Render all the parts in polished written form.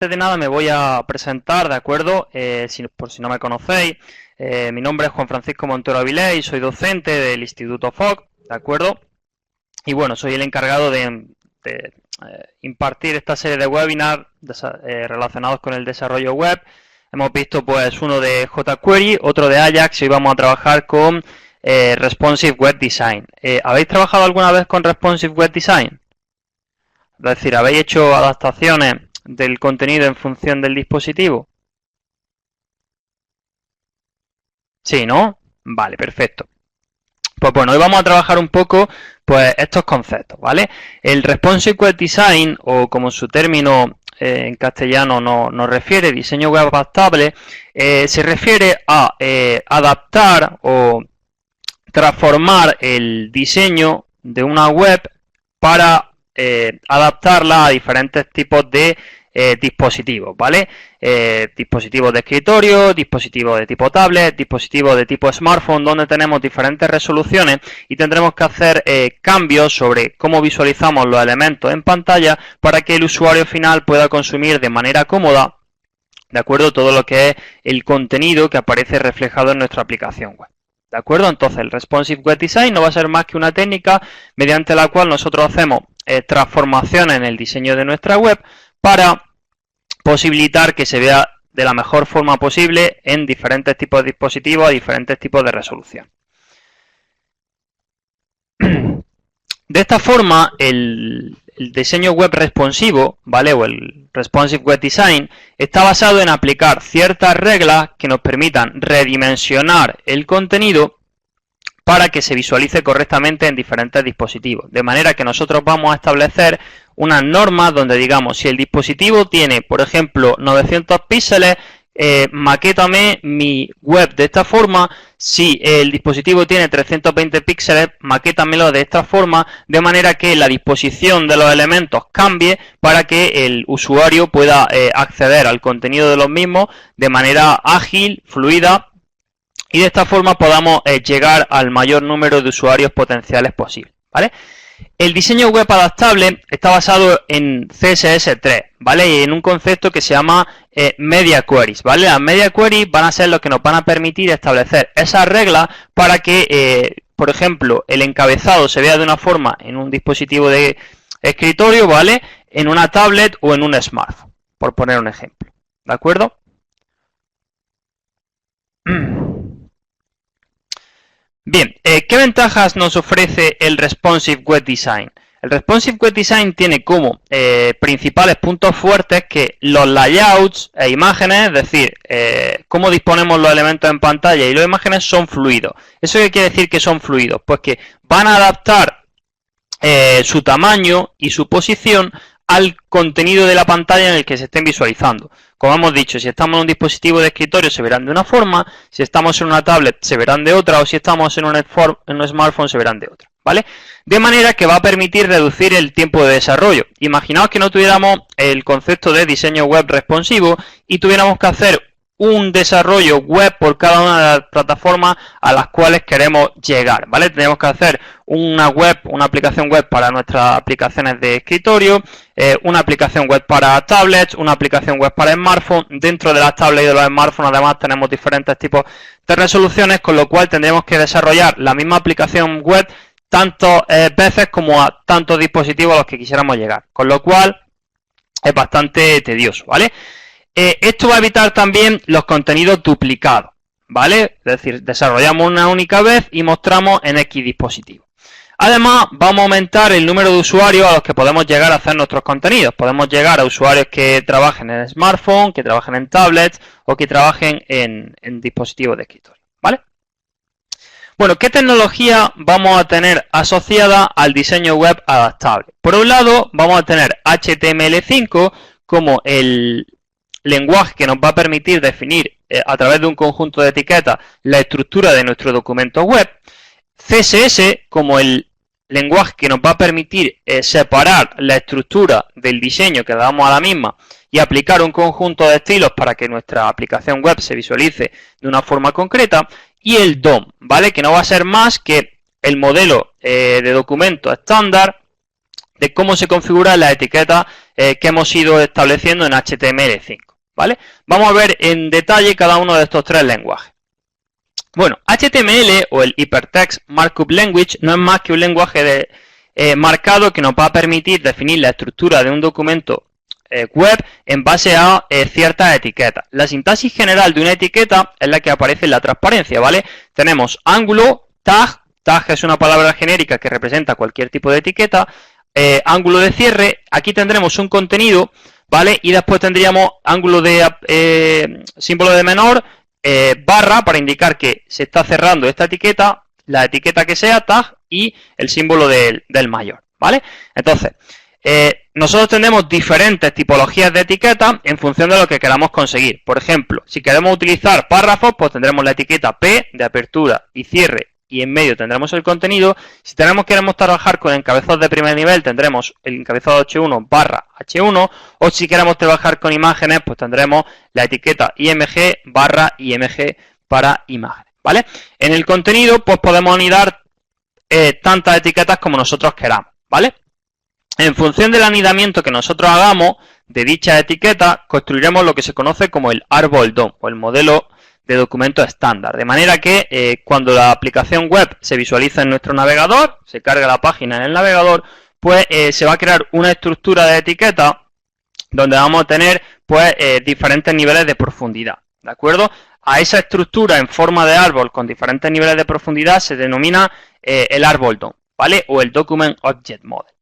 Antes de nada me voy a presentar, ¿de acuerdo? Por si no me conocéis, mi nombre es Juan Francisco Montero Avilés y soy docente del Instituto FOC, ¿de acuerdo? Y bueno, soy el encargado de impartir esta serie de webinars relacionados con el desarrollo web. Hemos visto pues uno de jQuery, otro de Ajax y hoy vamos a trabajar con Responsive Web Design. ¿Habéis trabajado alguna vez con Responsive Web Design? Es decir, ¿habéis hecho adaptaciones del contenido en función del dispositivo? Sí, ¿no? Vale, perfecto. Pues bueno, hoy vamos a trabajar un poco pues estos conceptos, ¿vale? El Responsive Web Design, o como su término en castellano nos refiere, diseño web adaptable, se refiere a adaptar o transformar el diseño de una web para adaptarla a diferentes tipos de dispositivos, ¿vale? Dispositivos de escritorio, dispositivos de tipo tablet, dispositivos de tipo smartphone, donde tenemos diferentes resoluciones y tendremos que hacer cambios sobre cómo visualizamos los elementos en pantalla para que el usuario final pueda consumir de manera cómoda, ¿de acuerdo?, todo lo que es el contenido que aparece reflejado en nuestra aplicación web. ¿De acuerdo? Entonces el Responsive Web Design no va a ser más que una técnica mediante la cual nosotros hacemos transformaciones en el diseño de nuestra web para posibilitar que se vea de la mejor forma posible en diferentes tipos de dispositivos a diferentes tipos de resolución. De esta forma, el diseño web responsivo, ¿vale?, o el Responsive Web Design, está basado en aplicar ciertas reglas que nos permitan redimensionar el contenido para que se visualice correctamente en diferentes dispositivos. De manera que nosotros vamos a establecer unas normas donde digamos, si el dispositivo tiene, por ejemplo, 900 píxeles, maquétame mi web de esta forma. Si el dispositivo tiene 320 píxeles, maquétamelo de esta forma, de manera que la disposición de los elementos cambie para que el usuario pueda acceder al contenido de los mismos de manera ágil, fluida, y de esta forma podamos llegar al mayor número de usuarios potenciales posible, ¿vale? El diseño web adaptable está basado en CSS3, ¿vale? Y en un concepto que se llama Media Queries, ¿vale? Las Media Queries van a ser los que nos van a permitir establecer esas reglas para que, por ejemplo, el encabezado se vea de una forma en un dispositivo de escritorio, ¿vale?, en una tablet o en un smartphone, por poner un ejemplo, ¿de acuerdo? Bien, ¿qué ventajas nos ofrece el Responsive Web Design? El Responsive Web Design tiene como principales puntos fuertes que los layouts e imágenes, es decir, cómo disponemos los elementos en pantalla y las imágenes son fluidos. ¿Eso qué quiere decir que son fluidos? Pues que van a adaptar su tamaño y su posición al contenido de la pantalla en el que se estén visualizando. Como hemos dicho, si estamos en un dispositivo de escritorio se verán de una forma, si estamos en una tablet se verán de otra, o si estamos en un smartphone se verán de otra, ¿vale? De manera que va a permitir reducir el tiempo de desarrollo. Imaginaos que no tuviéramos el concepto de diseño web responsivo y tuviéramos que hacer un desarrollo web por cada una de las plataformas a las cuales queremos llegar, ¿vale? Tenemos que hacer una aplicación web para nuestras aplicaciones de escritorio, una aplicación web para tablets, una aplicación web para smartphones. Dentro de las tablets y de los smartphones además tenemos diferentes tipos de resoluciones, con lo cual tendremos que desarrollar la misma aplicación web tantas veces como a tantos dispositivos a los que quisiéramos llegar, con lo cual es bastante tedioso, ¿vale? Esto va a evitar también los contenidos duplicados, ¿vale? Es decir, desarrollamos una única vez y mostramos en X dispositivos. Además, vamos a aumentar el número de usuarios a los que podemos llegar a hacer nuestros contenidos. Podemos llegar a usuarios que trabajen en smartphone, que trabajen en tablets o que trabajen en dispositivos de escritorio, ¿vale? Bueno, ¿qué tecnología vamos a tener asociada al diseño web adaptable? Por un lado, vamos a tener HTML5 como el lenguaje que nos va a permitir definir a través de un conjunto de etiquetas la estructura de nuestro documento web, CSS como el lenguaje que nos va a permitir separar la estructura del diseño que le damos a la misma y aplicar un conjunto de estilos para que nuestra aplicación web se visualice de una forma concreta, y el DOM, ¿vale?, que no va a ser más que el modelo de documento estándar de cómo se configuran las etiquetas que hemos ido estableciendo en HTML5, ¿vale? Vamos a ver en detalle cada uno de estos tres lenguajes. Bueno, HTML o el Hypertext Markup Language no es más que un lenguaje marcado que nos va a permitir definir la estructura de un documento web en base a ciertas etiquetas. La sintaxis general de una etiqueta es la que aparece en la transparencia, ¿vale? Tenemos ángulo, tag es una palabra genérica que representa cualquier tipo de etiqueta, ángulo de cierre, aquí tendremos un contenido, ¿vale? Y después tendríamos ángulo de símbolo de menor, barra para indicar que se está cerrando esta etiqueta, la etiqueta que sea, tag, y el símbolo del mayor, ¿vale? Entonces, nosotros tenemos diferentes tipologías de etiquetas en función de lo que queramos conseguir. Por ejemplo, si queremos utilizar párrafos, pues tendremos la etiqueta P de apertura y cierre, y en medio tendremos el contenido. Si queremos trabajar con encabezados de primer nivel, tendremos el encabezado H1 barra H1, o si queremos trabajar con imágenes, pues tendremos la etiqueta IMG barra IMG para imágenes, ¿vale? En el contenido, pues podemos anidar tantas etiquetas como nosotros queramos, ¿vale? En función del anidamiento que nosotros hagamos de dicha etiqueta, construiremos lo que se conoce como el árbol DOM, o el modelo de documento estándar, de manera que cuando la aplicación web se visualiza en nuestro navegador, se carga la página en el navegador, pues se va a crear una estructura de etiqueta donde vamos a tener pues diferentes niveles de profundidad, ¿de acuerdo? A esa estructura en forma de árbol con diferentes niveles de profundidad se denomina el árbol DOM, ¿vale? O el Document Object Model.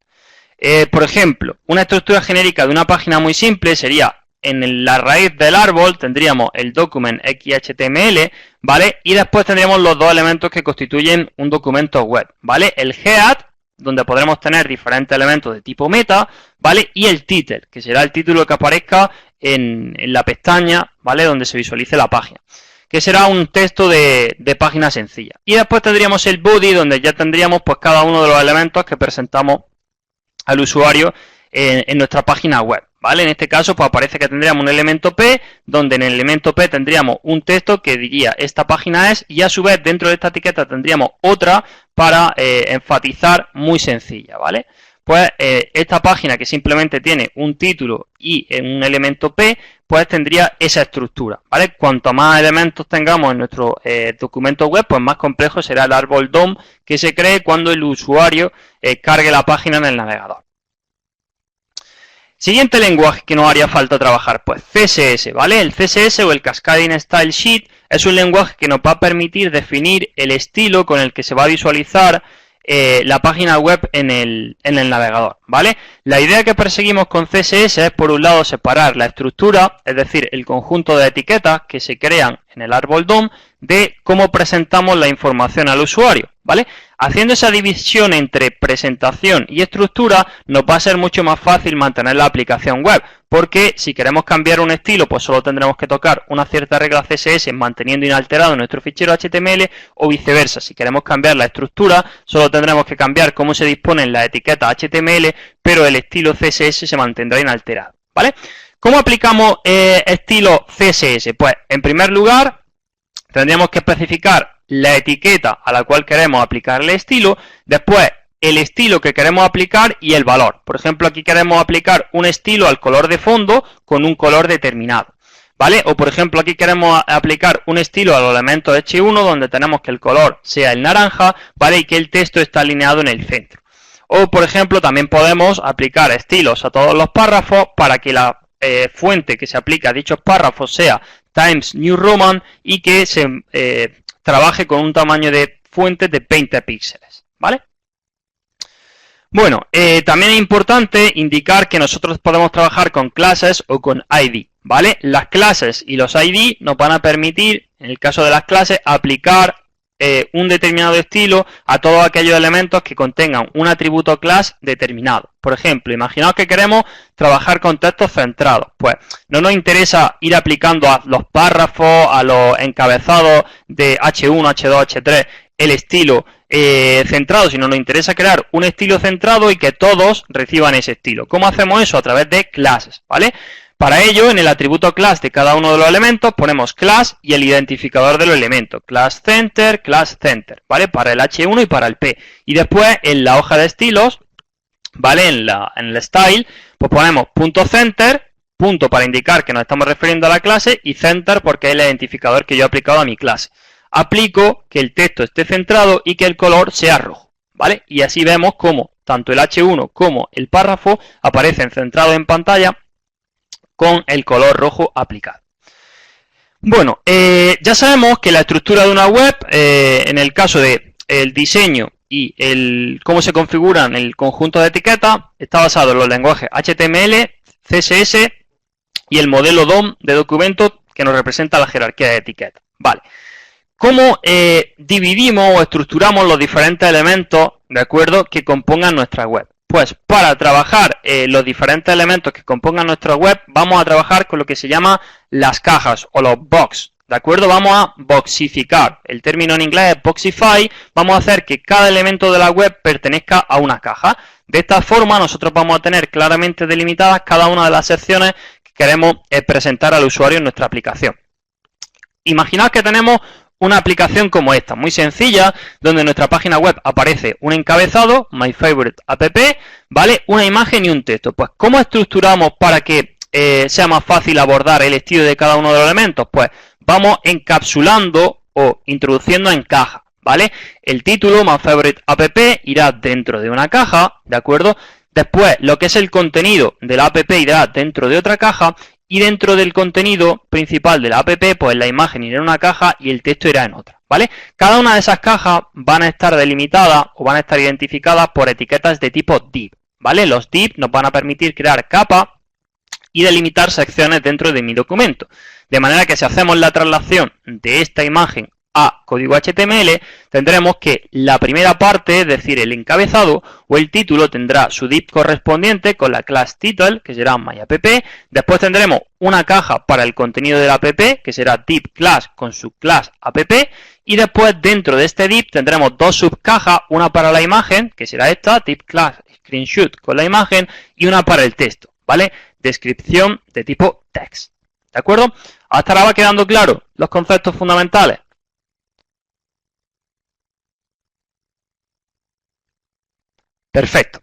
Por ejemplo, una estructura genérica de una página muy simple sería: en la raíz del árbol tendríamos el document XHTML, ¿vale? Y después tendríamos los dos elementos que constituyen un documento web, ¿vale? El head, donde podremos tener diferentes elementos de tipo meta, ¿vale? Y el title, que será el título que aparezca en la pestaña, ¿vale? Donde se visualice la página, que será un texto de página sencilla. Y después tendríamos el body, donde ya tendríamos pues cada uno de los elementos que presentamos al usuario en nuestra página web, ¿vale? En este caso, pues aparece que tendríamos un elemento P, donde en el elemento P tendríamos un texto que diría esta página es, y a su vez dentro de esta etiqueta tendríamos otra para enfatizar muy sencilla, ¿vale? Pues esta página que simplemente tiene un título y un elemento P, pues tendría esa estructura, ¿vale? Cuanto más elementos tengamos en nuestro documento web, pues más complejo será el árbol DOM que se cree cuando el usuario cargue la página en el navegador. Siguiente lenguaje que nos haría falta trabajar, pues CSS, ¿vale? El CSS o el Cascading Style Sheet es un lenguaje que nos va a permitir definir el estilo con el que se va a visualizar la página web en el navegador, ¿vale? La idea que perseguimos con CSS es, por un lado, separar la estructura, es decir, el conjunto de etiquetas que se crean en el árbol DOM, de cómo presentamos la información al usuario, ¿vale? Haciendo esa división entre presentación y estructura, nos va a ser mucho más fácil mantener la aplicación web, porque si queremos cambiar un estilo, pues solo tendremos que tocar una cierta regla CSS manteniendo inalterado nuestro fichero HTML, o viceversa. Si queremos cambiar la estructura, solo tendremos que cambiar cómo se disponen las etiquetas HTML, pero el estilo CSS se mantendrá inalterado, ¿vale? ¿Cómo aplicamos estilo CSS? Pues, en primer lugar, tendríamos que especificar la etiqueta a la cual queremos aplicar el estilo, después el estilo que queremos aplicar y el valor. Por ejemplo, aquí queremos aplicar un estilo al color de fondo con un color determinado, ¿vale? O por ejemplo, aquí queremos aplicar un estilo a los elementos H1 donde tenemos que el color sea el naranja, ¿vale? Y que el texto está alineado en el centro. O por ejemplo, también podemos aplicar estilos a todos los párrafos para que la fuente que se aplica a dichos párrafos sea Times New Roman y que se trabaje con un tamaño de fuente de 20 píxeles, ¿vale? Bueno, también es importante indicar que nosotros podemos trabajar con clases o con ID, ¿vale? Las clases y los ID nos van a permitir, en el caso de las clases, aplicar un determinado estilo a todos aquellos elementos que contengan un atributo class determinado. Por ejemplo, imaginaos que queremos trabajar con textos centrados. Pues no nos interesa ir aplicando a los párrafos, a los encabezados de H1, H2, H3 el estilo centrado, sino nos interesa crear un estilo centrado y que todos reciban ese estilo. ¿Cómo hacemos eso? A través de clases, ¿vale? Para ello, en el atributo class de cada uno de los elementos ponemos class y el identificador de los elementos, class center, ¿vale? Para el H1 y para el P. Y después, en la hoja de estilos, ¿vale? En el style, pues ponemos .center, punto para indicar que nos estamos refiriendo a la clase, y center porque es el identificador que yo he aplicado a mi clase. Aplico que el texto esté centrado y que el color sea rojo, ¿vale? Y así vemos cómo tanto el H1 como el párrafo aparecen centrados en pantalla con el color rojo aplicado. Bueno, ya sabemos que la estructura de una web, en el caso de el diseño y cómo se configuran el conjunto de etiquetas, está basado en los lenguajes HTML, CSS y el modelo DOM de documento que nos representa la jerarquía de etiquetas. Vale. ¿Cómo dividimos o estructuramos los diferentes elementos, de acuerdo, que compongan nuestra web? Pues para trabajar los diferentes elementos que compongan nuestra web, vamos a trabajar con lo que se llama las cajas o los box, ¿de acuerdo? Vamos a boxificar. El término en inglés es boxify. Vamos a hacer que cada elemento de la web pertenezca a una caja. De esta forma, nosotros vamos a tener claramente delimitadas cada una de las secciones que queremos presentar al usuario en nuestra aplicación. Imaginad que tenemos una aplicación como esta, muy sencilla, donde en nuestra página web aparece un encabezado, My Favorite App, ¿vale? Una imagen y un texto. Pues, ¿cómo estructuramos para que sea más fácil abordar el estilo de cada uno de los elementos? Pues, vamos encapsulando o introduciendo en caja, ¿vale? El título, My Favorite App, irá dentro de una caja, ¿de acuerdo? Después, lo que es el contenido de la app irá dentro de otra caja. Y dentro del contenido principal de la app, pues la imagen irá en una caja y el texto irá en otra, ¿vale? Cada una de esas cajas van a estar delimitadas o van a estar identificadas por etiquetas de tipo div, ¿vale? Los div nos van a permitir crear capas y delimitar secciones dentro de mi documento. De manera que si hacemos la traslación de esta imagen a código HTML, tendremos que la primera parte, es decir, el encabezado o el título, tendrá su div correspondiente con la class title, que será myApp. Después tendremos una caja para el contenido de la app, que será div class con su class app. Y después, dentro de este div, tendremos dos subcajas, una para la imagen, que será esta, div class screenshot con la imagen, y una para el texto, ¿vale? Descripción de tipo text, ¿de acuerdo? Hasta ahora va quedando claro los conceptos fundamentales. Perfecto.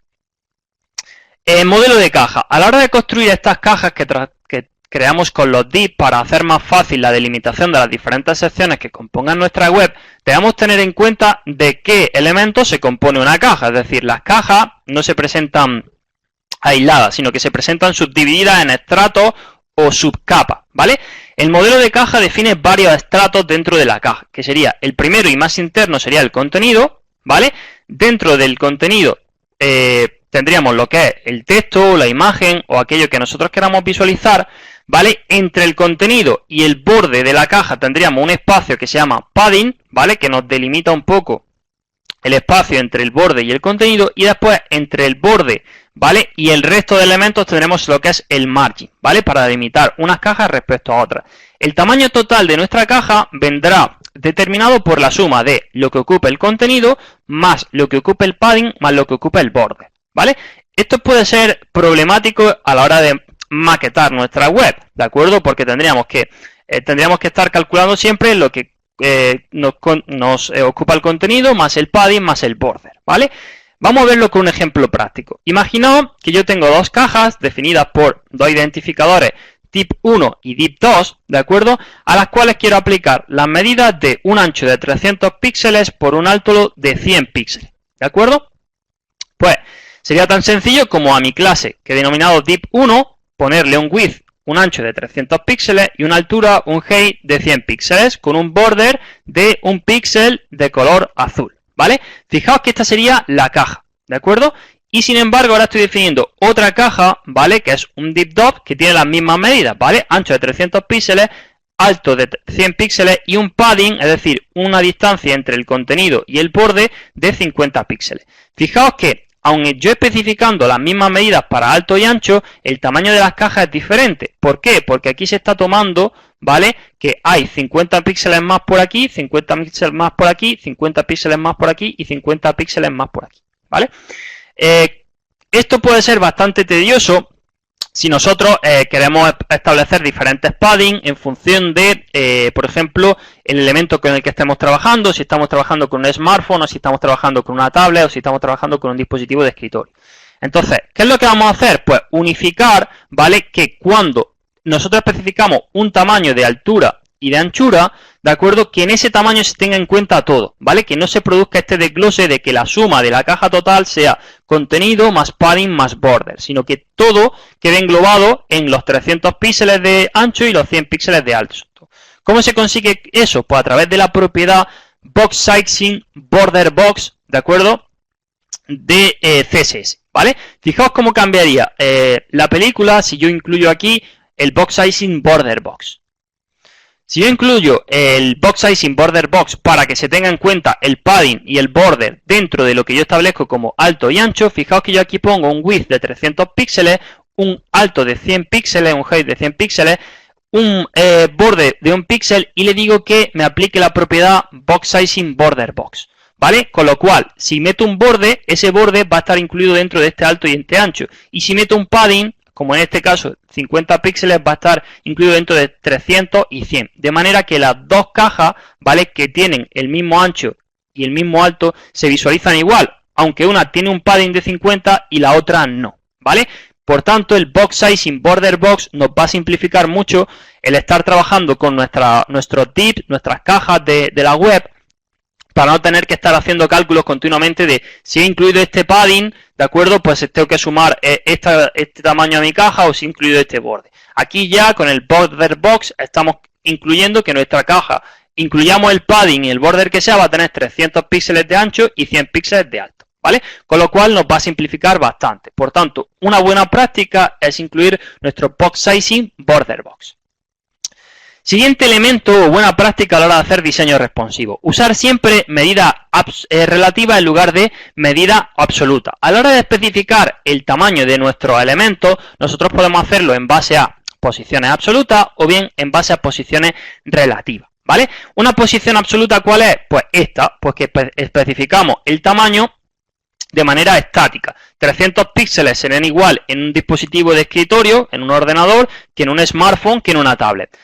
El modelo de caja. A la hora de construir estas cajas que creamos con los div para hacer más fácil la delimitación de las diferentes secciones que compongan nuestra web, debemos tener en cuenta de qué elementos se compone una caja. Es decir, las cajas no se presentan aisladas, sino que se presentan subdivididas en estratos o subcapas, ¿vale? El modelo de caja define varios estratos dentro de la caja, que sería el primero y más interno sería el contenido, ¿vale? Dentro del contenido tendríamos lo que es el texto, la imagen o aquello que nosotros queramos visualizar, ¿vale? Entre el contenido y el borde de la caja tendríamos un espacio que se llama padding, ¿vale? Que nos delimita un poco el espacio entre el borde y el contenido, y después entre el borde, ¿vale? Y el resto de elementos tendremos lo que es el margin, ¿vale? Para delimitar unas cajas respecto a otras. El tamaño total de nuestra caja vendrá determinado por la suma de lo que ocupa el contenido más lo que ocupa el padding más lo que ocupa el borde, ¿vale? Esto puede ser problemático a la hora de maquetar nuestra web, ¿de acuerdo? Porque tendríamos que estar calculando siempre lo que nos ocupa el contenido más el padding más el border, ¿vale? Vamos a verlo con un ejemplo práctico. Imaginaos que yo tengo dos cajas definidas por dos identificadores div1 y div2, ¿de acuerdo? A las cuales quiero aplicar las medidas de un ancho de 300 píxeles por un alto de 100 píxeles, ¿de acuerdo? Pues sería tan sencillo como a mi clase, que he denominado div1, ponerle un width, un ancho de 300 píxeles y una altura, un height de 100 píxeles, con un border de un píxel de color azul, ¿vale? Fijaos que esta sería la caja, ¿de acuerdo? Y sin embargo, ahora estoy definiendo otra caja, ¿vale? Que es un div2 que tiene las mismas medidas, ¿vale? Ancho de 300 píxeles, alto de 100 píxeles y un padding, es decir, una distancia entre el contenido y el borde de 50 píxeles. Fijaos que, aun yo especificando las mismas medidas para alto y ancho, el tamaño de las cajas es diferente. ¿Por qué? Porque aquí se está tomando, ¿vale? Que hay 50 píxeles más por aquí, 50 píxeles más por aquí, 50 píxeles más por aquí y 50 píxeles más por aquí, ¿vale? Esto puede ser bastante tedioso si nosotros queremos establecer diferentes padding en función de, por ejemplo, el elemento con el que estemos trabajando, si estamos trabajando con un smartphone, o si estamos trabajando con una tablet, o si estamos trabajando con un dispositivo de escritorio. Entonces, ¿qué es lo que vamos a hacer? Pues unificar, ¿vale? Que cuando nosotros especificamos un tamaño de altura y de anchura, ¿de acuerdo? Que en ese tamaño se tenga en cuenta todo, ¿vale? Que no se produzca este desglose de que la suma de la caja total sea contenido más padding más border, sino que todo quede englobado en los 300 píxeles de ancho y los 100 píxeles de alto. ¿Cómo se consigue eso? Pues a través de la propiedad Box Sizing Border Box, ¿de acuerdo? De CSS, ¿vale? Fijaos cómo cambiaría la película si yo incluyo aquí el Box Sizing Border Box. Si yo incluyo el Box Sizing Border Box para que se tenga en cuenta el padding y el border dentro de lo que yo establezco como alto y ancho, fijaos que yo aquí pongo un width de 300 píxeles, un alto de 100 píxeles, un height de 100 píxeles, un borde de un píxel y le digo que me aplique la propiedad Box Sizing Border Box, ¿vale? Con lo cual, si meto un borde, ese borde va a estar incluido dentro de este alto y este ancho. Y si meto un padding, como en este caso 50 píxeles, va a estar incluido dentro de 300 y 100. De manera que las dos cajas, ¿vale? Que tienen el mismo ancho y el mismo alto, se visualizan igual, aunque una tiene un padding de 50 y la otra no, ¿vale? Por tanto, el Box Sizing Border Box nos va a simplificar mucho el estar trabajando con nuestros dips, nuestras cajas de la web, para no tener que estar haciendo cálculos continuamente de si he incluido este padding, ¿de acuerdo? Pues tengo que sumar este tamaño a mi caja o si he incluido este borde. Aquí ya con el Border Box estamos incluyendo que nuestra caja, incluyamos el padding y el border que sea, va a tener 300 píxeles de ancho y 100 píxeles de alto, ¿vale? Con lo cual nos va a simplificar bastante. Por tanto, una buena práctica es incluir nuestro Box Sizing Border Box. Siguiente elemento o buena práctica a la hora de hacer diseño responsivo. Usar siempre medida relativa en lugar de medida absoluta. A la hora de especificar el tamaño de nuestros elementos, nosotros podemos hacerlo en base a posiciones absolutas o bien en base a posiciones relativas, ¿vale? Una posición absoluta, ¿cuál es? Pues esta, pues que especificamos el tamaño de manera estática. 300 píxeles serán igual en un dispositivo de escritorio, en un ordenador, que en un smartphone, que en una tablet.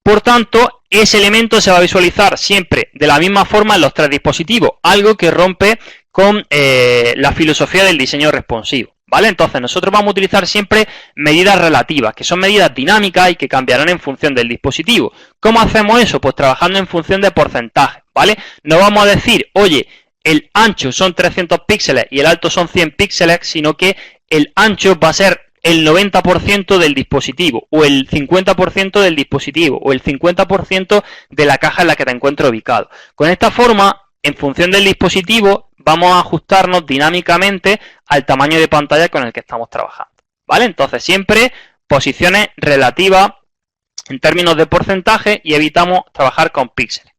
Por tanto, ese elemento se va a visualizar siempre de la misma forma en los tres dispositivos, algo que rompe con la filosofía del diseño responsivo, ¿vale? Entonces, nosotros vamos a utilizar siempre medidas relativas, que son medidas dinámicas y que cambiarán en función del dispositivo. ¿Cómo hacemos eso? Pues trabajando en función de porcentaje, ¿vale? No vamos a decir, oye, el ancho son 300 píxeles y el alto son 100 píxeles, sino que el ancho va a ser el 90% del dispositivo, o el 50% del dispositivo, o el 50% de la caja en la que te encuentro ubicado. Con esta forma, en función del dispositivo, vamos a ajustarnos dinámicamente al tamaño de pantalla con el que estamos trabajando, ¿vale? Entonces, siempre posiciones relativas en términos de porcentaje y evitamos trabajar con píxeles.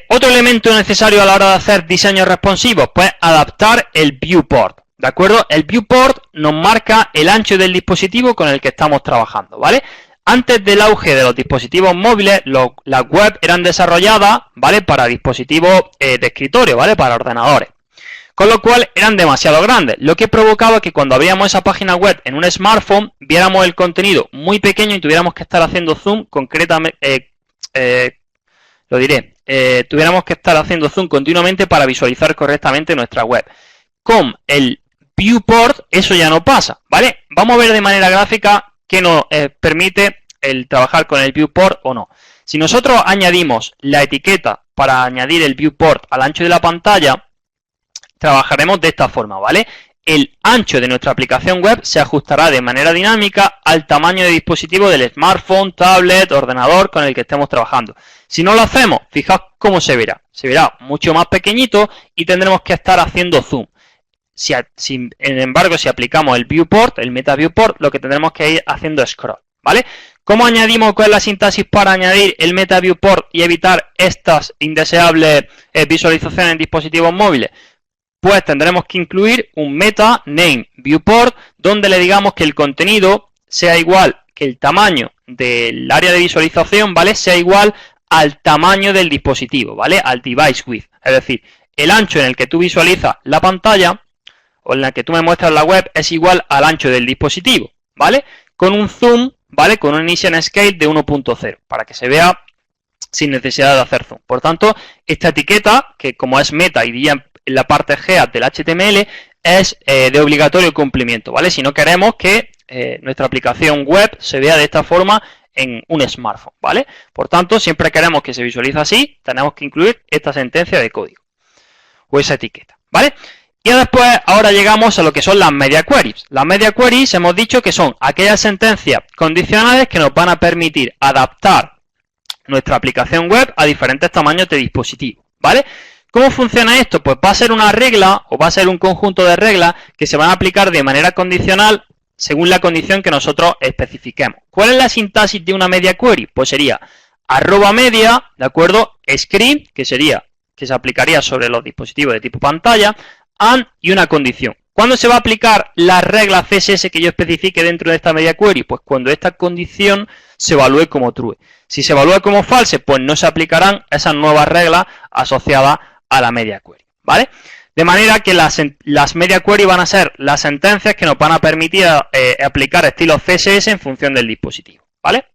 Otro elemento necesario a la hora de hacer diseños responsivos, pues adaptar el viewport. ¿De acuerdo? El viewport nos marca el ancho del dispositivo con el que estamos trabajando, ¿vale? Antes del auge de los dispositivos móviles, las web eran desarrolladas, ¿vale? Para dispositivos de escritorio, ¿vale? Para ordenadores. Con lo cual eran demasiado grandes, lo que provocaba que cuando abríamos esa página web en un smartphone, viéramos el contenido muy pequeño y tuviéramos que estar haciendo zoom concretamente, tuviéramos que estar haciendo zoom continuamente para visualizar correctamente nuestra web. Con el viewport eso ya no pasa, ¿vale? Vamos a ver de manera gráfica qué nos permite el trabajar con el viewport o no. Si nosotros añadimos la etiqueta para añadir el viewport al ancho de la pantalla, trabajaremos de esta forma, ¿vale? El ancho de nuestra aplicación web se ajustará de manera dinámica al tamaño de dispositivo del smartphone, tablet, ordenador con el que estemos trabajando. Si no lo hacemos, fijaos cómo se verá. Se verá mucho más pequeñito y tendremos que estar haciendo zoom. Sin embargo, si aplicamos el viewport, el meta viewport, lo que tendremos que ir haciendo es scroll, ¿vale? ¿Cómo añadimos? ¿Cuál es la sintaxis para añadir el meta viewport y evitar estas indeseables visualizaciones en dispositivos móviles? Pues tendremos que incluir un meta name viewport donde le digamos que el contenido sea igual, que el tamaño del área de visualización, ¿vale? Sea igual al tamaño del dispositivo, ¿vale? Al device width, es decir, el ancho en el que tú visualizas la pantalla o en la que tú me muestras la web es igual al ancho del dispositivo, ¿vale? Con un zoom, ¿vale? Con un initial scale de 1.0 para que se vea sin necesidad de hacer zoom. Por tanto, esta etiqueta, que como es meta y en la parte head del HTML es de obligatorio cumplimiento, ¿vale? Si no queremos que nuestra aplicación web se vea de esta forma en un smartphone, ¿vale? Por tanto, siempre queremos que se visualice así, tenemos que incluir esta sentencia de código o esa etiqueta, ¿vale? Y después, ahora llegamos a lo que son las media queries. Las media queries hemos dicho que son aquellas sentencias condicionales que nos van a permitir adaptar nuestra aplicación web a diferentes tamaños de dispositivo, ¿vale? ¿Cómo funciona esto? Pues va a ser una regla o va a ser un conjunto de reglas que se van a aplicar de manera condicional según la condición que nosotros especifiquemos. ¿Cuál es la sintaxis de una media query? Pues sería @media, ¿de acuerdo? Screen, que se aplicaría sobre los dispositivos de tipo pantalla, and y una condición. ¿Cuándo se va a aplicar la regla CSS que yo especifique dentro de esta media query? Pues cuando esta condición se evalúe como true. Si se evalúa como false, pues no se aplicarán esas nuevas reglas asociadas a la media query, ¿vale? De manera que las media query van a ser las sentencias que nos van a permitir aplicar estilos CSS en función del dispositivo, ¿vale?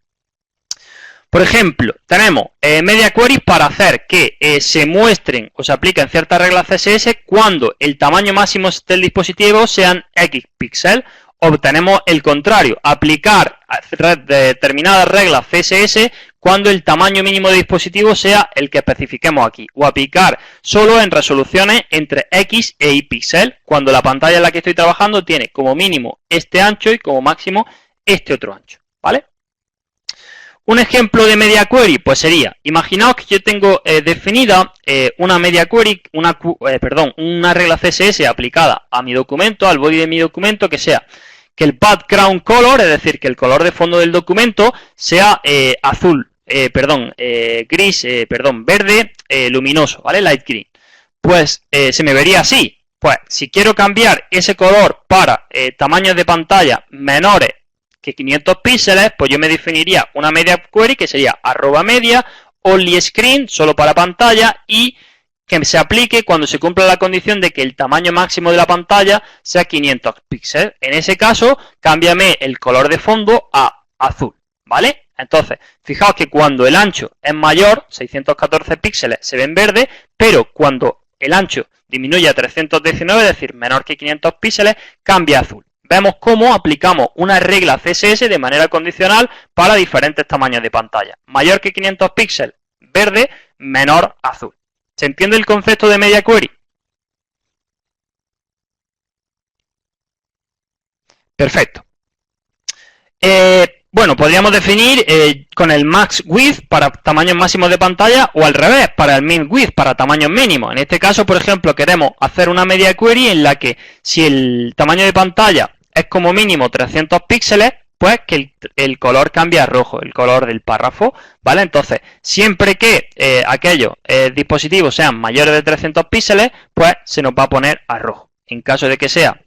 Por ejemplo, tenemos media queries para hacer que se muestren o se apliquen ciertas reglas CSS cuando el tamaño máximo del dispositivo sean X píxeles. O tenemos el contrario, aplicar determinadas reglas CSS cuando el tamaño mínimo de dispositivo sea el que especifiquemos aquí. O aplicar solo en resoluciones entre X e Y píxeles, cuando la pantalla en la que estoy trabajando tiene como mínimo este ancho y como máximo este otro ancho, ¿vale? Un ejemplo de media query, pues sería, imaginaos que yo tengo definida una media query, una regla CSS aplicada a mi documento, al body de mi documento, que sea que el background color, es decir, que el color de fondo del documento sea verde luminoso, ¿vale? Light green. Pues se me vería así. Pues si quiero cambiar ese color para tamaños de pantalla menores que 500 píxeles, pues yo me definiría una media query que sería @media, only screen, solo para pantalla, y que se aplique cuando se cumpla la condición de que el tamaño máximo de la pantalla sea 500 píxeles. En ese caso, cámbiame el color de fondo a azul, ¿vale? Entonces, fijaos que cuando el ancho es mayor, 614 píxeles, se ve en verde, pero cuando el ancho disminuye a 319, es decir, menor que 500 píxeles, cambia a azul. Vemos cómo aplicamos una regla CSS de manera condicional para diferentes tamaños de pantalla. Mayor que 500 píxeles, verde, menor, azul. ¿Se entiende el concepto de media query? Perfecto. Bueno, podríamos definir con el max width para tamaños máximos de pantalla o al revés, para el min width para tamaños mínimos. En este caso, por ejemplo, queremos hacer una media query en la que si el tamaño de pantalla es como mínimo 300 píxeles, pues que el color cambia a rojo, el color del párrafo, ¿vale? Entonces, siempre que aquellos dispositivos sean mayores de 300 píxeles, pues se nos va a poner a rojo. En caso de que sea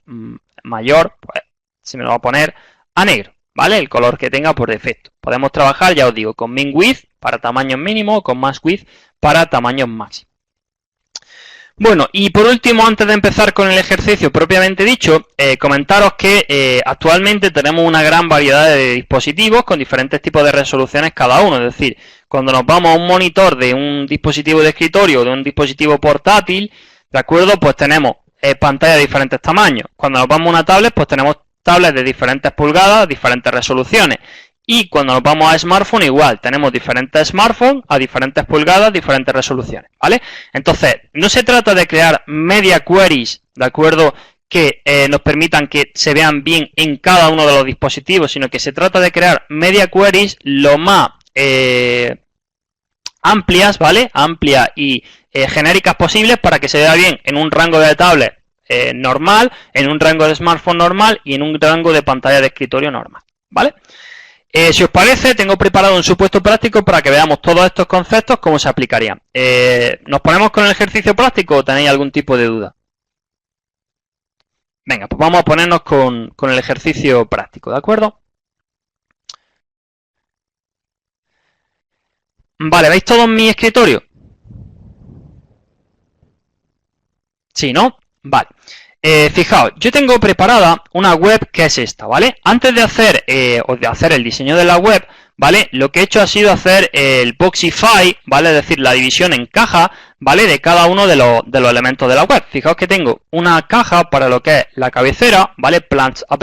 mayor, pues se me va a poner a negro, ¿vale? El color que tenga por defecto. Podemos trabajar, ya os digo, con min width para tamaños mínimos o con max width para tamaños máximos. Bueno, y por último, antes de empezar con el ejercicio propiamente dicho, comentaros que actualmente tenemos una gran variedad de dispositivos con diferentes tipos de resoluciones cada uno. Es decir, cuando nos vamos a un monitor de un dispositivo de escritorio o de un dispositivo portátil, ¿de acuerdo? Pues tenemos pantallas de diferentes tamaños. Cuando nos vamos a una tablet, pues tenemos tablets de diferentes pulgadas, diferentes resoluciones. Y cuando nos vamos a smartphone, igual, tenemos diferentes smartphones a diferentes pulgadas, diferentes resoluciones, ¿vale? Entonces, no se trata de crear media queries, ¿de acuerdo?, que nos permitan que se vean bien en cada uno de los dispositivos, sino que se trata de crear media queries lo más amplias, ¿vale?, amplias y genéricas posibles para que se vea bien en un rango de tablet normal, en un rango de smartphone normal y en un rango de pantalla de escritorio normal, ¿vale? Si os parece, tengo preparado un supuesto práctico para que veamos todos estos conceptos, cómo se aplicarían. ¿Nos ponemos con el ejercicio práctico o tenéis algún tipo de duda? Venga, pues vamos a ponernos con el ejercicio práctico, ¿de acuerdo? Vale, ¿veis todo mi escritorio? Sí, ¿no? Vale. Fijaos, yo tengo preparada una web que es esta, ¿vale? Antes de hacer el diseño de la web, ¿vale? Lo que he hecho ha sido hacer el Boxify, ¿vale? Es decir, la división en caja, ¿vale? De cada uno de los elementos de la web. Fijaos que tengo una caja para lo que es la cabecera, ¿vale? Plants app,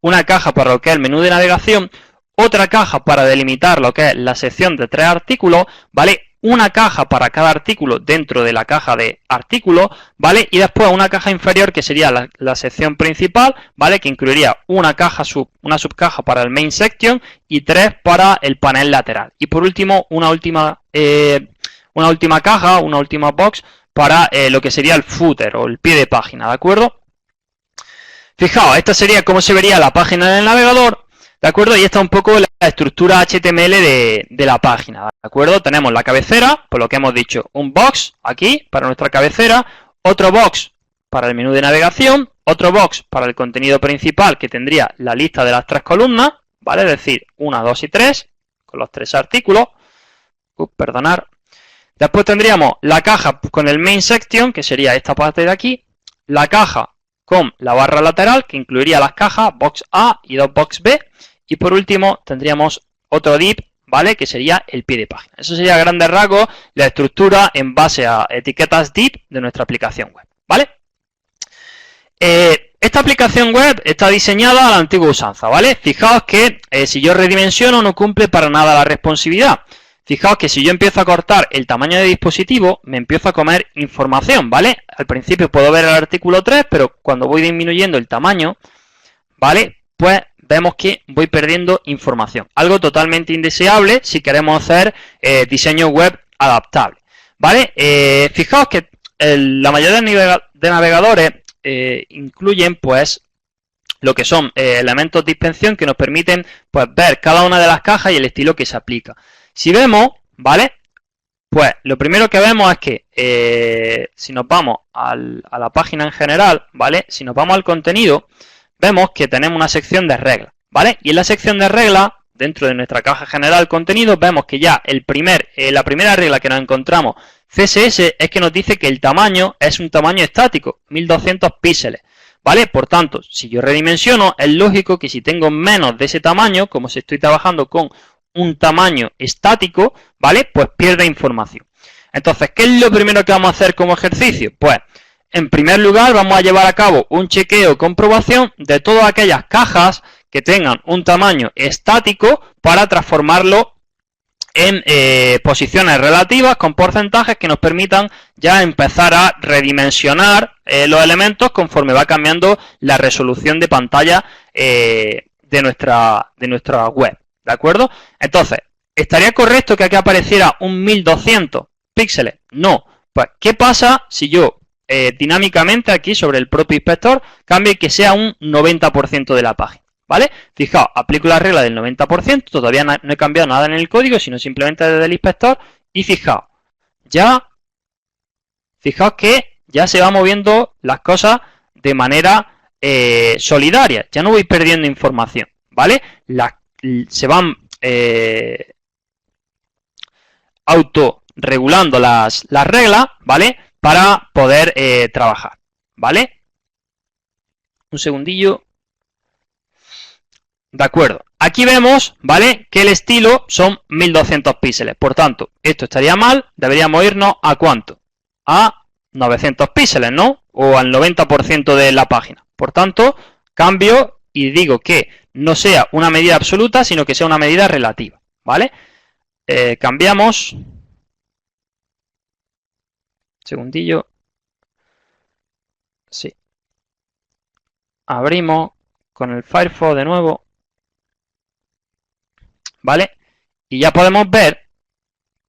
una caja para lo que es el menú de navegación, otra caja para delimitar lo que es la sección de 3 artículos, ¿vale? Una caja para cada artículo dentro de la caja de artículos, ¿vale? Y después una caja inferior que sería la sección principal, ¿vale? Que incluiría una subcaja para el main section y 3 para el panel lateral. Y por último, una última caja, una última box para lo que sería el footer o el pie de página, ¿de acuerdo? Fijaos, esta sería cómo se vería la página del navegador, ¿de acuerdo? Y esta es un poco la estructura HTML de la página, ¿de acuerdo? Tenemos la cabecera, por lo que hemos dicho, un box aquí para nuestra cabecera, otro box para el menú de navegación, otro box para el contenido principal que tendría la lista de las 3 columnas, ¿vale? Es decir, 1, 2 y 3, con los 3 artículos. Perdonar. Después tendríamos la caja con el main section, que sería esta parte de aquí, la caja con la barra lateral, que incluiría las cajas box A y 2 box B, y por último tendríamos otro div, ¿vale? Que sería el pie de página. Eso sería a grandes rasgos la estructura en base a etiquetas div de nuestra aplicación web, ¿vale? Esta aplicación web está diseñada a la antigua usanza, ¿vale? Fijaos que si yo redimensiono no cumple para nada la responsividad. Fijaos que si yo empiezo a cortar el tamaño de dispositivo, me empiezo a comer información, ¿vale? Al principio puedo ver el artículo 3, pero cuando voy disminuyendo el tamaño, ¿vale? Pues vemos que voy perdiendo información. Algo totalmente indeseable si queremos hacer diseño web adaptable, ¿vale? Fijaos que la mayoría de navegadores incluyen, pues, lo que son elementos de inspección que nos permiten, pues, ver cada una de las cajas y el estilo que se aplica. Si vemos, ¿vale? Pues lo primero que vemos es que si nos vamos a la página en general, ¿vale? Si nos vamos al contenido, vemos que tenemos una sección de reglas, ¿vale? Y en la sección de reglas, dentro de nuestra caja general contenido, vemos que ya la primera regla que nos encontramos, CSS, es que nos dice que el tamaño es un tamaño estático, 1200 píxeles, ¿vale? Por tanto, si yo redimensiono, es lógico que si tengo menos de ese tamaño, como si estoy trabajando con un tamaño estático, ¿vale? Pues pierde información. Entonces, ¿qué es lo primero que vamos a hacer como ejercicio? Pues, en primer lugar, vamos a llevar a cabo un chequeo, comprobación de todas aquellas cajas que tengan un tamaño estático para transformarlo en posiciones relativas con porcentajes que nos permitan ya empezar a redimensionar los elementos conforme va cambiando la resolución de pantalla de nuestra web. ¿De acuerdo? Entonces, ¿estaría correcto que aquí apareciera un 1200 píxeles? No. Pues, ¿qué pasa si yo dinámicamente aquí sobre el propio inspector cambio que sea un 90% de la página? ¿Vale? Fijaos, aplico la regla del 90%, todavía no he cambiado nada en el código, sino simplemente desde el inspector, y fijaos que ya se van moviendo las cosas de manera solidaria, ya no voy perdiendo información, ¿vale? Se van autorregulando las reglas, ¿vale? Para poder trabajar, ¿vale? Un segundillo. De acuerdo. Aquí vemos, ¿vale? Que el estilo son 1200 píxeles. Por tanto, esto estaría mal. Deberíamos irnos a ¿cuánto? A 900 píxeles, ¿no? O al 90% de la página. Por tanto, cambio y digo que no sea una medida absoluta, sino que sea una medida relativa, ¿vale? Cambiamos. Segundillo. Sí. Abrimos con el Firefox de nuevo. ¿Vale? Y ya podemos ver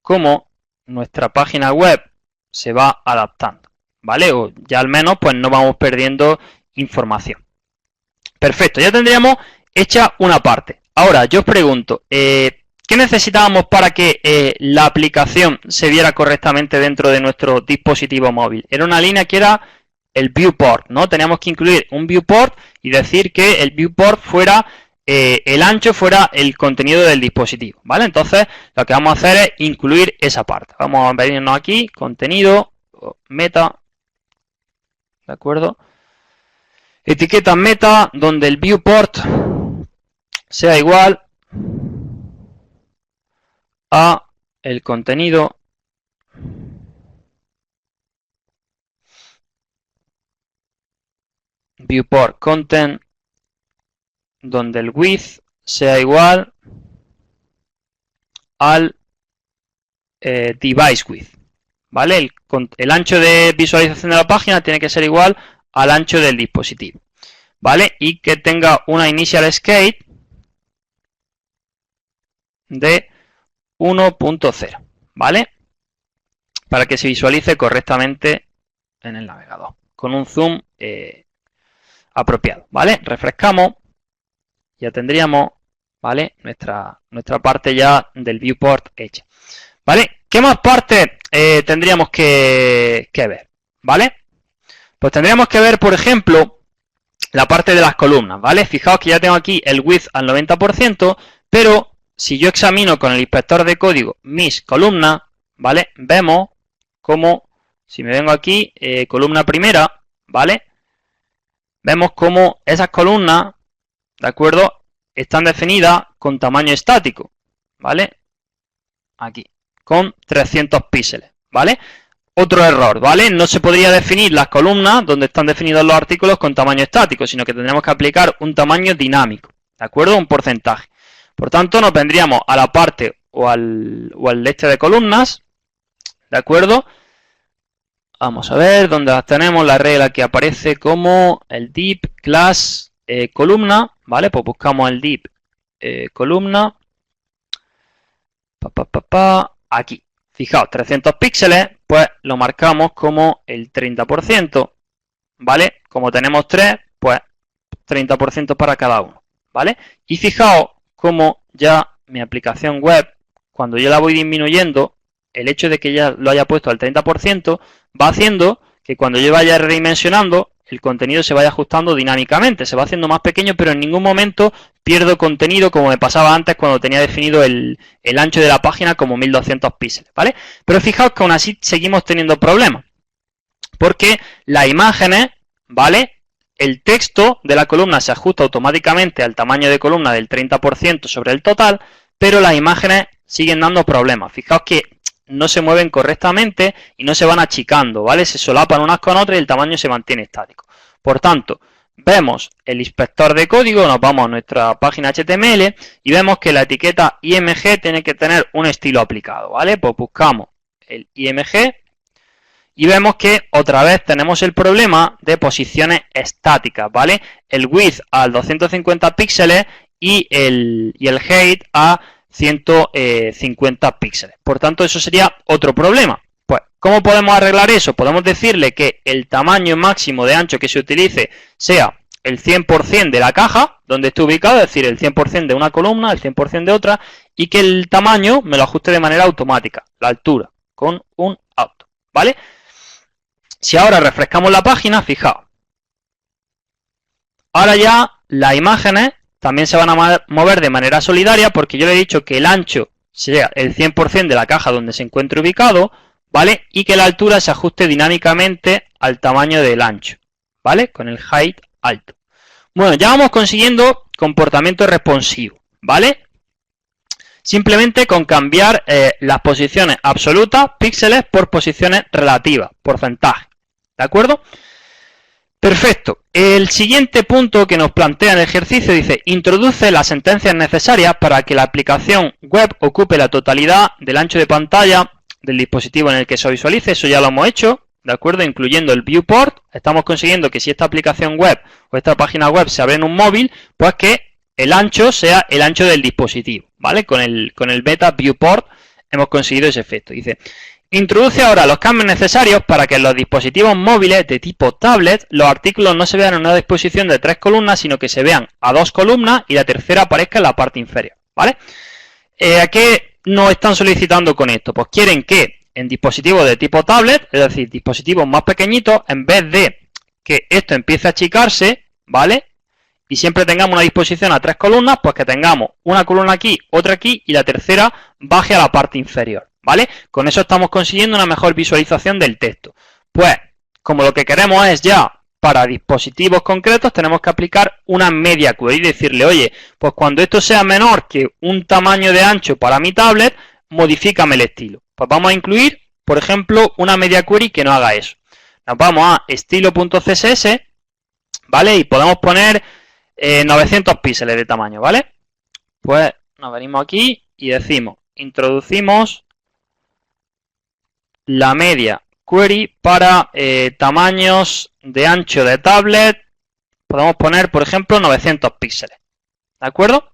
cómo nuestra página web se va adaptando, ¿vale? O ya al menos pues no vamos perdiendo información. Perfecto, ya tendríamos hecha una parte. Ahora, yo os pregunto, ¿qué necesitábamos para que la aplicación se viera correctamente dentro de nuestro dispositivo móvil? Era una línea que era el viewport, ¿no? Teníamos que incluir un viewport y decir que el viewport fuera el ancho fuera el contenido del dispositivo, ¿vale? Entonces, lo que vamos a hacer es incluir esa parte. Vamos a venirnos aquí, contenido, meta, ¿de acuerdo? Etiqueta meta, donde el viewport sea igual a el contenido viewport content, donde el width sea igual al device width, ¿vale? El ancho de visualización de la página tiene que ser igual al ancho del dispositivo, ¿vale? Y que tenga una initial scale de 1.0, ¿vale? Para que se visualice correctamente en el navegador, con un zoom apropiado, ¿vale? Refrescamos, ya tendríamos, ¿vale? Nuestra parte ya del viewport hecha, ¿vale? ¿Qué más partes tendríamos que ver? ¿Vale? Pues tendríamos que ver, por ejemplo, la parte de las columnas, ¿vale? Fijaos que ya tengo aquí el width al 90%, pero si yo examino con el inspector de código mis columnas, ¿vale? Vemos como, si me vengo aquí, columna primera, ¿vale? Vemos como esas columnas, ¿de acuerdo? Están definidas con tamaño estático, ¿vale? Aquí, con 300 píxeles, ¿vale? Otro error, ¿vale? No se podría definir las columnas donde están definidos los artículos con tamaño estático, sino que tendríamos que aplicar un tamaño dinámico, ¿de acuerdo? Un porcentaje. Por tanto, nos vendríamos a la parte o al este de columnas, ¿de acuerdo? Vamos a ver dónde las tenemos, la regla que aparece como el div class columna, ¿vale? Pues buscamos el div columna, aquí. Fijaos, 300 píxeles, pues lo marcamos como el 30%, ¿vale? Como tenemos 3, pues 30% para cada uno, ¿vale? Y fijaos cómo ya mi aplicación web, cuando yo la voy disminuyendo, el hecho de que ya lo haya puesto al 30% va haciendo que cuando yo vaya redimensionando, el contenido se vaya ajustando dinámicamente, se va haciendo más pequeño, pero en ningún momento pierdo contenido como me pasaba antes cuando tenía definido el ancho de la página como 1200 píxeles, ¿vale? Pero fijaos que aún así seguimos teniendo problemas, porque las imágenes, ¿vale? El texto de la columna se ajusta automáticamente al tamaño de columna del 30% sobre el total, pero las imágenes siguen dando problemas. Fijaos que no se mueven correctamente y no se van achicando, ¿vale? Se solapan unas con otras y el tamaño se mantiene estático. Por tanto, vemos el inspector de código, nos vamos a nuestra página HTML y vemos que la etiqueta IMG tiene que tener un estilo aplicado, ¿vale? Pues buscamos el IMG y vemos que otra vez tenemos el problema de posiciones estáticas, ¿vale? El width a 250 píxeles y el height a 150 píxeles. Por tanto, eso sería otro problema. Pues, ¿cómo podemos arreglar eso? Podemos decirle que el tamaño máximo de ancho que se utilice sea el 100% de la caja, donde esté ubicado, es decir, el 100% de una columna, el 100% de otra, y que el tamaño me lo ajuste de manera automática, la altura, con un auto, ¿vale? Si ahora refrescamos la página, fijaos. Ahora ya las imágenes también se van a mover de manera solidaria porque yo le he dicho que el ancho sea el 100% de la caja donde se encuentre ubicado, ¿vale? Y que la altura se ajuste dinámicamente al tamaño del ancho, ¿vale? Con el height alto. Bueno, ya vamos consiguiendo comportamiento responsivo, ¿vale? Simplemente con cambiar las posiciones absolutas, píxeles, por posiciones relativas, porcentaje, ¿de acuerdo? Perfecto. El siguiente punto que nos plantea en el ejercicio dice: introduce las sentencias necesarias para que la aplicación web ocupe la totalidad del ancho de pantalla del dispositivo en el que se visualice. Eso ya lo hemos hecho, ¿de acuerdo? Incluyendo el viewport. Estamos consiguiendo que si esta aplicación web o esta página web se abre en un móvil, pues que el ancho sea el ancho del dispositivo, ¿vale? Con el beta viewport hemos conseguido ese efecto. Dice: introduce ahora los cambios necesarios para que en los dispositivos móviles de tipo tablet los artículos no se vean en una disposición de 3 columnas, sino que se vean a 2 columnas y la tercera aparezca en la parte inferior, ¿vale? ¿A qué nos están solicitando con esto? Pues quieren que en dispositivos de tipo tablet, es decir, dispositivos más pequeñitos, en vez de que esto empiece a achicarse, ¿vale? Y siempre tengamos una disposición a 3 columnas, pues que tengamos una columna aquí, otra aquí y la tercera baje a la parte inferior, ¿vale? Con eso estamos consiguiendo una mejor visualización del texto. Pues, como lo que queremos es ya para dispositivos concretos, tenemos que aplicar una media query y decirle: oye, pues cuando esto sea menor que un tamaño de ancho para mi tablet, modifícame el estilo. Pues vamos a incluir, por ejemplo, una media query que no haga eso. Nos vamos a estilo.css, ¿vale? Y podemos poner 900 píxeles de tamaño, ¿vale? Pues nos venimos aquí y decimos, introducimos la media query para tamaños de ancho de tablet. Podemos poner, por ejemplo, 900 píxeles, ¿de acuerdo?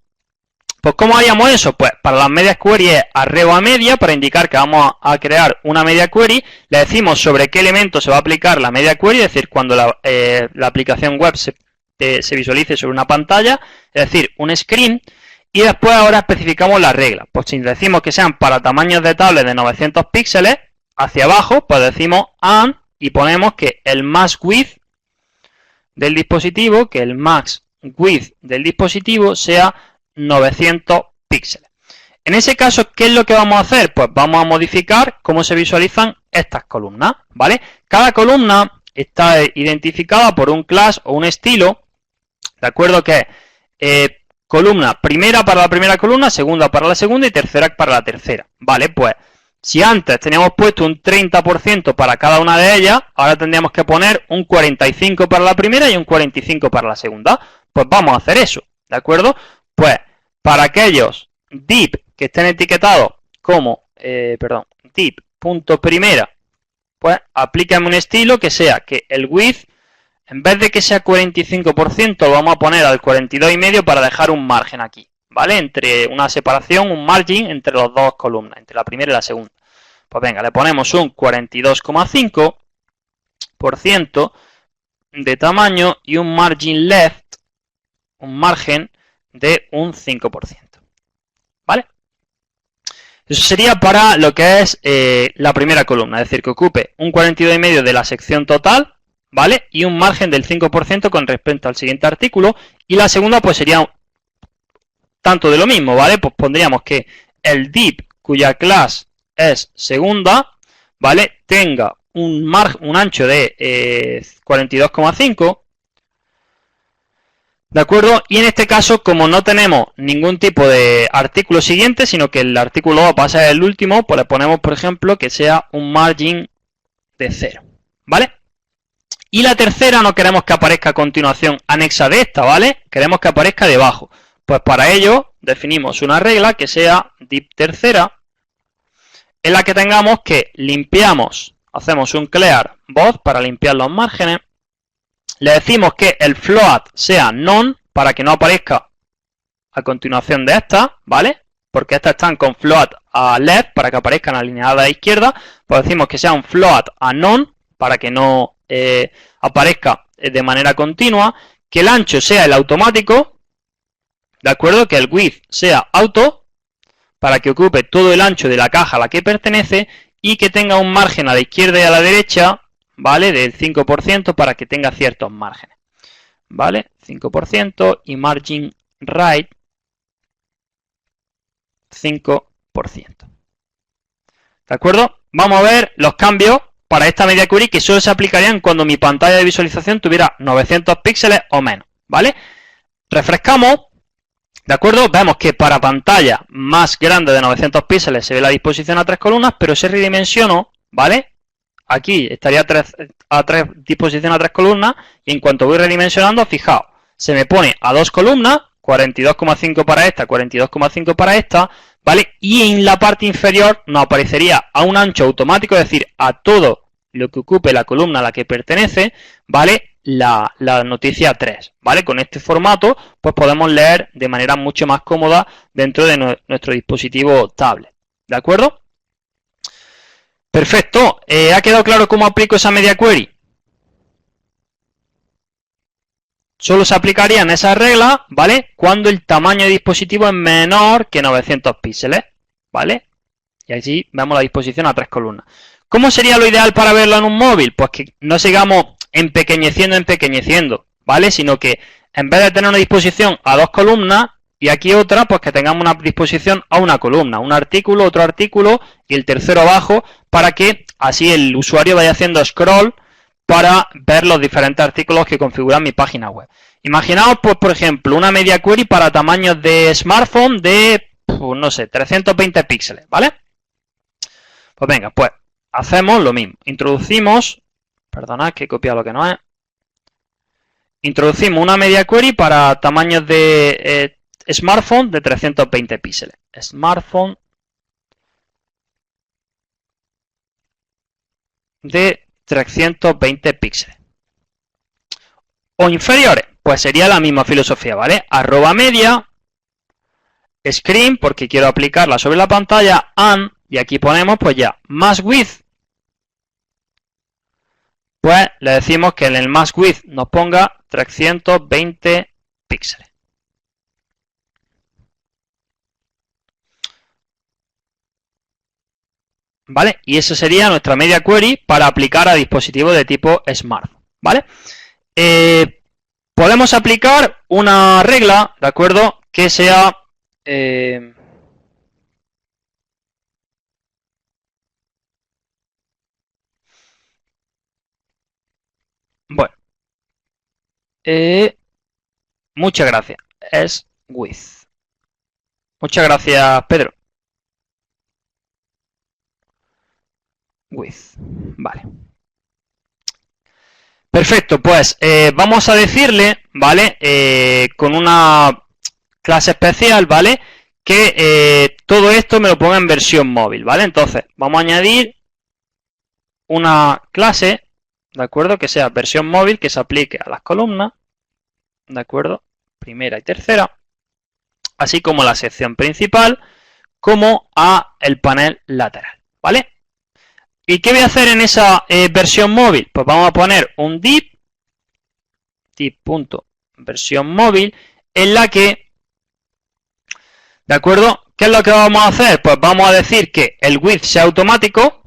Pues, ¿cómo haríamos eso? Pues, para las medias query es arreo a media, para indicar que vamos a crear una media query. Le decimos sobre qué elemento se va a aplicar la media query, es decir, cuando la aplicación web se visualice sobre una pantalla, es decir, un screen. Y después ahora especificamos las reglas. Pues si decimos que sean para tamaños de tablet de 900 píxeles, hacia abajo, pues decimos and y ponemos que el max width del dispositivo, sea 900 píxeles. En ese caso, ¿qué es lo que vamos a hacer? Pues vamos a modificar cómo se visualizan estas columnas, ¿vale? Cada columna está identificada por un class o un estilo, ¿de acuerdo? Que es columna primera para la primera columna, segunda para la segunda y tercera para la tercera, ¿vale? Pues si antes teníamos puesto un 30% para cada una de ellas, ahora tendríamos que poner un 45% para la primera y un 45% para la segunda. Pues vamos a hacer eso, ¿de acuerdo? Pues para aquellos div que estén etiquetados como, div.primera, pues aplícame un estilo que sea que el width, en vez de que sea 45%, lo vamos a poner al 42,5 para dejar un margen aquí, ¿vale? Entre una separación, un margin entre las dos columnas, entre la primera y la segunda. Pues venga, le ponemos un 42,5% de tamaño y un margin left, un margen de un 5%, ¿vale? Eso sería para lo que es la primera columna, es decir, que ocupe un 42,5 de la sección total, ¿vale? Y un margen del 5% con respecto al siguiente artículo. Y la segunda pues sería tanto de lo mismo, ¿vale? Pues pondríamos que el div cuya class es segunda, ¿vale? Tenga un ancho de 42,5, ¿de acuerdo? Y en este caso, como no tenemos ningún tipo de artículo siguiente, sino que el artículo va a ser el último, pues le ponemos, por ejemplo, que sea un margin de 0, ¿vale? Y la tercera no queremos que aparezca a continuación anexa de esta, ¿vale? Queremos que aparezca debajo. Pues para ello definimos una regla que sea div tercera, en la que tengamos que limpiamos, hacemos un clear both para limpiar los márgenes. Le decimos que el float sea none para que no aparezca a continuación de esta, ¿vale? Porque estas están con float a left para que aparezcan alineadas a la izquierda. Pues decimos que sea un float a none para que no aparezca de manera continua. Que el ancho sea el automático, ¿de acuerdo? Que el width sea auto para que ocupe todo el ancho de la caja a la que pertenece y que tenga un margen a la izquierda y a la derecha, ¿vale? Del 5% para que tenga ciertos márgenes, ¿vale? 5% y margin right 5%. ¿De acuerdo? Vamos a ver los cambios para esta media query que solo se aplicarían cuando mi pantalla de visualización tuviera 900 píxeles o menos, ¿vale? Refrescamos, ¿de acuerdo? Vemos que para pantalla más grande de 900 píxeles se ve la disposición a 3 columnas, pero si redimensiono, ¿vale? Aquí estaría disposición a 3 columnas y en cuanto voy redimensionando, fijaos, se me pone a 2 columnas, 42,5 para esta, 42,5 para esta, ¿vale? Y en la parte inferior nos aparecería a un ancho automático, es decir, a todo lo que ocupe la columna a la que pertenece, ¿vale? La noticia 3, ¿vale? Con este formato, pues podemos leer de manera mucho más cómoda dentro de nuestro dispositivo tablet, ¿de acuerdo? Perfecto, ¿ha quedado claro cómo aplico esa media query? Solo se aplicarían esas reglas, ¿vale? Cuando el tamaño de dispositivo es menor que 900 píxeles, ¿vale? Y así vemos la disposición a 3 columnas. ¿Cómo sería lo ideal para verlo en un móvil? Pues que no sigamos empequeñeciendo, ¿vale? Sino que en vez de tener una disposición a 2 columnas y aquí otra, pues que tengamos una disposición a una columna, un artículo, otro artículo y el tercero abajo, para que así el usuario vaya haciendo scroll para ver los diferentes artículos que configuran mi página web. Imaginaos, pues, por ejemplo, una media query para tamaños de smartphone de, pues, no sé, 320 píxeles, ¿vale? Pues venga, pues hacemos lo mismo. Introducimos, perdonad que he copiado lo que no es. introducimos una media query para tamaños de smartphone de 320 píxeles. Smartphone de 320 píxeles. O inferiores, pues sería la misma filosofía, ¿vale? Arroba media, screen, porque quiero aplicarla sobre la pantalla, and, y aquí ponemos pues ya, max width. Pues le decimos que en el max width nos ponga 320 píxeles. ¿Vale? Y esa sería nuestra media query para aplicar a dispositivos de tipo smartphone, ¿vale? Podemos aplicar una regla, ¿de acuerdo? Que sea... bueno. Muchas gracias. Es width. Muchas gracias, Pedro. Width. Vale. Perfecto, pues vamos a decirle, ¿vale? Con una clase especial, ¿vale? Que todo esto me lo ponga en versión móvil, ¿vale? Entonces, vamos a añadir una clase, ¿de acuerdo? Que sea versión móvil, que se aplique a las columnas, ¿de acuerdo? Primera y tercera, así como a la sección principal, como a el panel lateral, ¿vale? ¿Y qué voy a hacer en esa versión móvil? Pues vamos a poner un div.versión móvil, en la que, ¿de acuerdo? ¿Qué es lo que vamos a hacer? Pues vamos a decir que el width sea automático,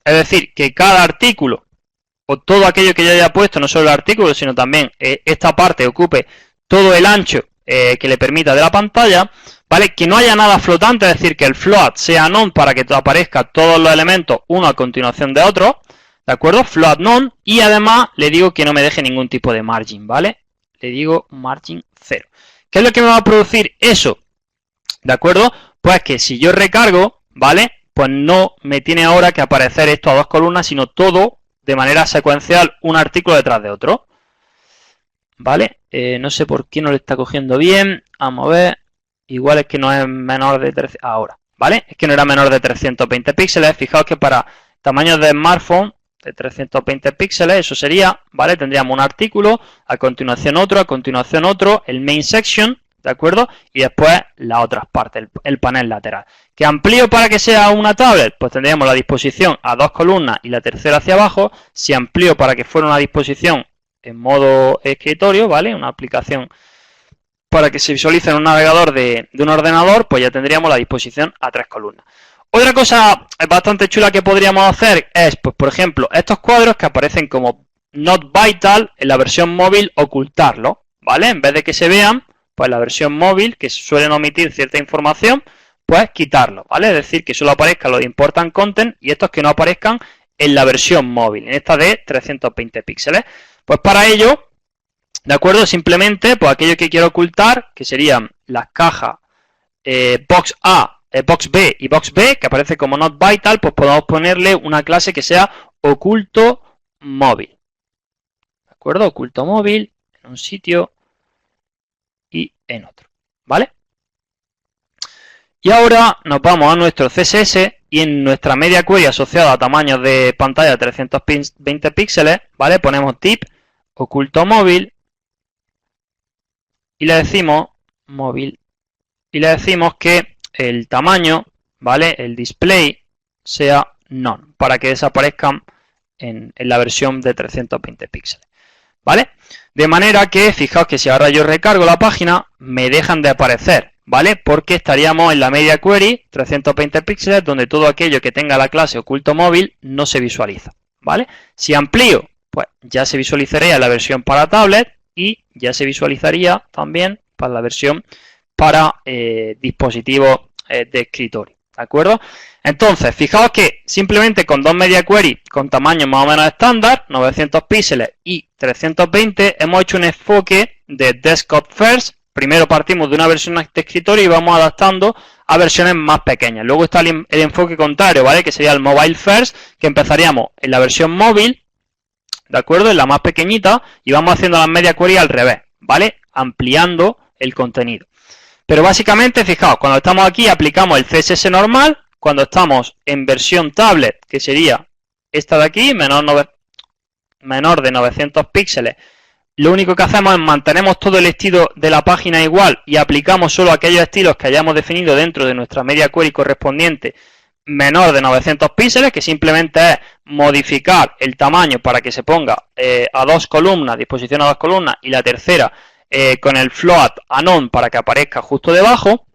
es decir, que cada artículo, o todo aquello que yo haya puesto, no solo el artículo, sino también esta parte ocupe todo el ancho que le permita de la pantalla, ¿vale? Que no haya nada flotante, es decir, que el float sea none para que aparezca todos los elementos uno a continuación de otro, ¿de acuerdo? Float none, y además le digo que no me deje ningún tipo de margin, ¿vale? Le digo margin 0. ¿Qué es lo que me va a producir eso? ¿De acuerdo? Pues que si yo recargo, ¿vale? Pues no me tiene ahora que aparecer esto a dos columnas, sino todo de manera secuencial, un artículo detrás de otro. ¿Vale? No sé por qué no le está cogiendo bien. Vamos a ver. Igual es que no es menor de 300. Ahora, ¿vale? Es que no era menor de 320 píxeles. Fijaos que para tamaños de smartphone de 320 píxeles, eso sería, ¿vale? Tendríamos un artículo, a continuación otro, el main section, ¿de acuerdo? Y después las otras partes, el panel lateral. ¿Que amplío para que sea una tablet? Pues tendríamos la disposición a dos columnas y la tercera hacia abajo. Si amplío para que fuera una disposición en modo escritorio, ¿vale? Una aplicación para que se visualice en un navegador de un ordenador, pues ya tendríamos la disposición a tres columnas. Otra cosa bastante chula que podríamos hacer es, pues por ejemplo, estos cuadros que aparecen como not vital en la versión móvil, ocultarlo, ¿vale? En vez de que se vean, pues la versión móvil, que suelen omitir cierta información, pues quitarlo, ¿vale? Es decir, que solo aparezca lo de important content y estos que no aparezcan en la versión móvil, en esta de 320 píxeles. Pues para ello, ¿de acuerdo? Simplemente, pues aquello que quiero ocultar, que serían las cajas box A, box B y box B, que aparece como not vital, pues podemos ponerle una clase que sea oculto móvil. ¿De acuerdo? Oculto móvil en un sitio y en otro, ¿vale? Y ahora nos vamos a nuestro CSS y en nuestra media query asociada a tamaños de pantalla de 320 píxeles, ¿vale? Ponemos tip oculto móvil y le decimos móvil y le decimos que el tamaño, ¿vale? El display sea none para que desaparezcan en la versión de 320 píxeles, ¿vale? De manera que, fijaos que si ahora yo recargo la página, me dejan de aparecer, ¿vale? Porque estaríamos en la media query 320 píxeles donde todo aquello que tenga la clase oculto móvil no se visualiza, ¿vale? Si amplío, pues ya se visualizaría la versión para tablet y ya se visualizaría también para la versión para dispositivos de escritorio, ¿de acuerdo? Entonces, fijaos que simplemente con dos media query con tamaños más o menos estándar, 900 píxeles y 320, hemos hecho un enfoque de desktop first. Primero partimos de una versión de escritorio y vamos adaptando a versiones más pequeñas. Luego está el enfoque contrario, ¿vale? Que sería el mobile first, que empezaríamos en la versión móvil, ¿de acuerdo? En la más pequeñita y vamos haciendo las media query al revés, ¿vale? Ampliando el contenido. Pero básicamente, fijaos, cuando estamos aquí aplicamos el CSS normal, cuando estamos en versión tablet, que sería esta de aquí, menor de 900 píxeles, lo único que hacemos es mantenemos todo el estilo de la página igual y aplicamos solo aquellos estilos que hayamos definido dentro de nuestra media query correspondiente menor de 900 píxeles, que simplemente es modificar el tamaño para que se ponga a 2 columnas, disposición a 2 columnas, y la tercera con el float a none para que aparezca justo debajo,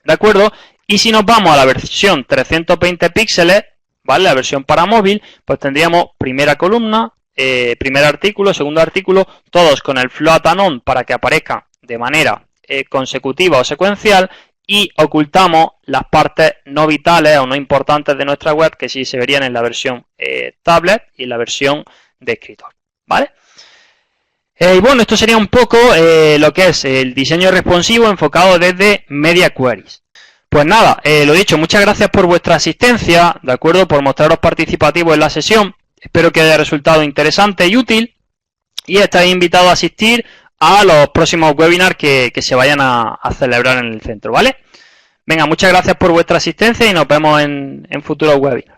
¿de acuerdo? Y si nos vamos a la versión 320 píxeles, ¿vale? La versión para móvil, pues tendríamos primera columna, primer artículo, segundo artículo, todos con el float a none para que aparezcan de manera consecutiva o secuencial, y ocultamos las partes no vitales o no importantes de nuestra web que sí se verían en la versión tablet y en la versión de escritor, ¿vale? Y bueno, esto sería un poco lo que es el diseño responsivo enfocado desde Media Queries. Pues nada, lo dicho, muchas gracias por vuestra asistencia, ¿de acuerdo? Por mostraros participativos en la sesión. Espero que haya resultado interesante y útil. Y estáis invitados a asistir a los próximos webinars que se vayan a celebrar en el centro, ¿vale? Venga, muchas gracias por vuestra asistencia y nos vemos en futuros webinars.